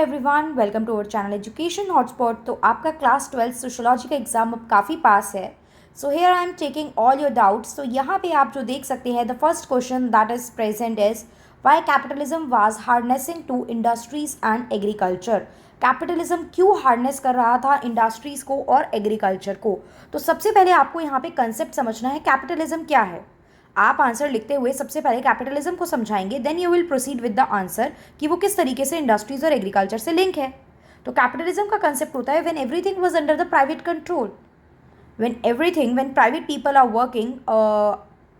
Everyone welcome to our channel Education Hotspot. तो आपका class 12 sociology का एग्जाम अब काफ़ी पास है। So here I am taking all your doubts. तो यहाँ पे आप जो देख सकते हैं the first question that is present is why capitalism was harnessing to industries and agriculture. Capitalism क्यों हार्नेस कर रहा था इंडस्ट्रीज़ को और एग्रीकल्चर को। तो सबसे पहले आपको यहाँ पे कंसेप्ट समझना है कैपिटलिज्म क्या है। आप आंसर लिखते हुए सबसे पहले कैपिटलिज्म को समझाएंगे, then you will proceed with the answer कि वो किस तरीके से इंडस्ट्रीज और एग्रीकल्चर से लिंक है। तो कैपिटलिज्म का कंसेप्ट होता है when everything was under the private control, when private people are working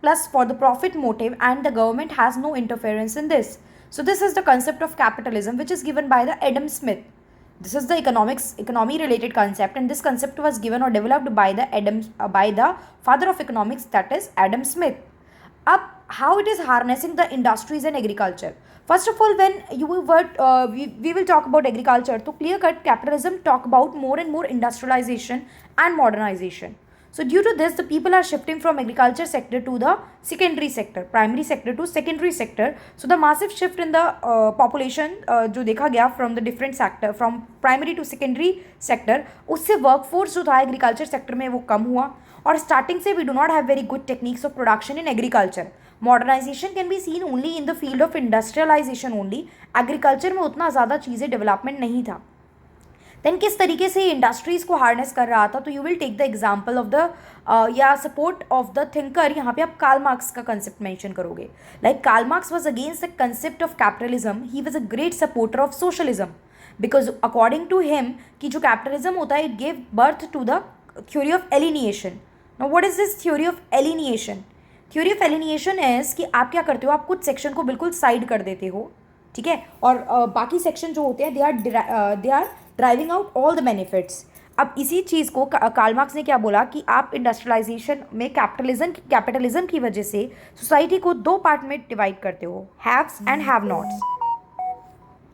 plus for the profit motive and the government has no interference in this. So this is the concept of capitalism which is given by the Adam Smith. This is the economy related concept, and this concept was given or developed by the father of economics, that is Adam Smith. Up how it is harnessing the industries and agriculture. First of all, when we will talk about agriculture, to clear cut capitalism talk about more and more industrialization and modernization. So due to this, the people are shifting from agriculture sector to the secondary sector, primary sector to secondary sector. So the massive shift in the population जो देखा गया from the different sector, from primary to secondary sector, उससे workforce जो था agriculture sector में वो कम हुआ। और स्टार्टिंग से we do not have very good techniques of production in agriculture. Modernization can be seen only in the field of industrialization only. Agriculture में उतना ज़्यादा चीज़ें डेवलपमेंट नहीं था। देन किस तरीके से इंडस्ट्रीज़ को हार्नेस कर रहा था, तो you will take the example of the या सपोर्ट ऑफ द थिंकर। यहाँ पे आप कार्ल मार्क्स का कंसेप्ट मेंशन करोगे। Like Karl Marx was against the concept of capitalism, he was a great supporter of socialism, because according to him कि जो capitalism होता है it gave birth to the theory of alienation. Now what is this theory of alienation? Theory of alienation is कि आप क्या करते हो, आप कुछ सेक्शन को बिल्कुल साइड कर देते हो, ठीक है, और बाकी सेक्शन जो होते हैं they are driving out all the benefits. अब इसी चीज़ को कार्ल मार्क्स ने क्या बोला कि आप इंडस्ट्रियलाइजेशन में कैपिटलिज्म की वजह से सोसाइटी को दो पार्ट में डिवाइड करते हो, haves and have nots.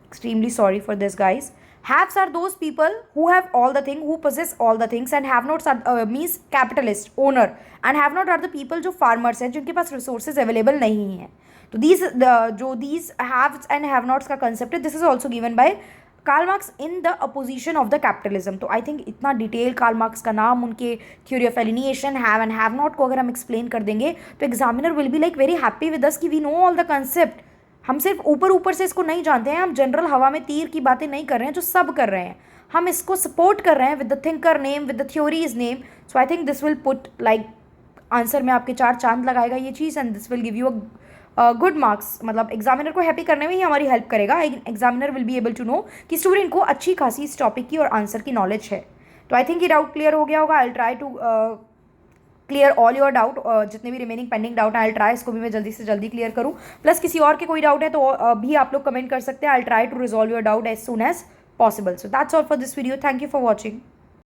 Extremely sorry for this guys. Haves are those people who have all the thing, who possess all the things, and have nots are means capitalist owner, and have not are the people जो farmers हैं जिनके पास resources available नहीं हैं। तो these haves and have nots का concept है, this is also given by Karl Marx in the opposition of the capitalism। तो I think इतना डिटेल कार्ल मार्क्स का नाम, उनके theory of alienation, have and have not को अगर हम एक्सप्लेन कर देंगे तो examiner will be like very happy with us कि we know all the concept. हम सिर्फ ऊपर से इसको नहीं जानते हैं, हम जनरल हवा में तीर की बातें नहीं कर रहे हैं जो सब कर रहे हैं, हम इसको सपोर्ट कर रहे हैं with the thinker name, with the theories name. So I think this will put like answer में आपके 4 चांद लगाएगा ये चीज़, and this will give you a good marks. मतलब एग्जामिनर को हैप्पी करने में ही हमारी हेल्प करेगा। Examiner will be able to know कि स्टूडेंट को अच्छी खासी इस टॉपिक की और आंसर की नॉलेज है। तो आई थिंक ये डाउट क्लियर हो गया होगा। I will try to clear all your doubt, जितने भी रिमेनिंग पेंडिंग डाउट हैं आई ट्राई इसको भी मैं जल्दी से जल्दी क्लियर करूँ। प्लस किसी और के कोई डाउट है तो भी आप लोग कमेंट कर सकते हैं। I try to resolve your doubt as soon as possible. So that's all for this video. Thank you for watching.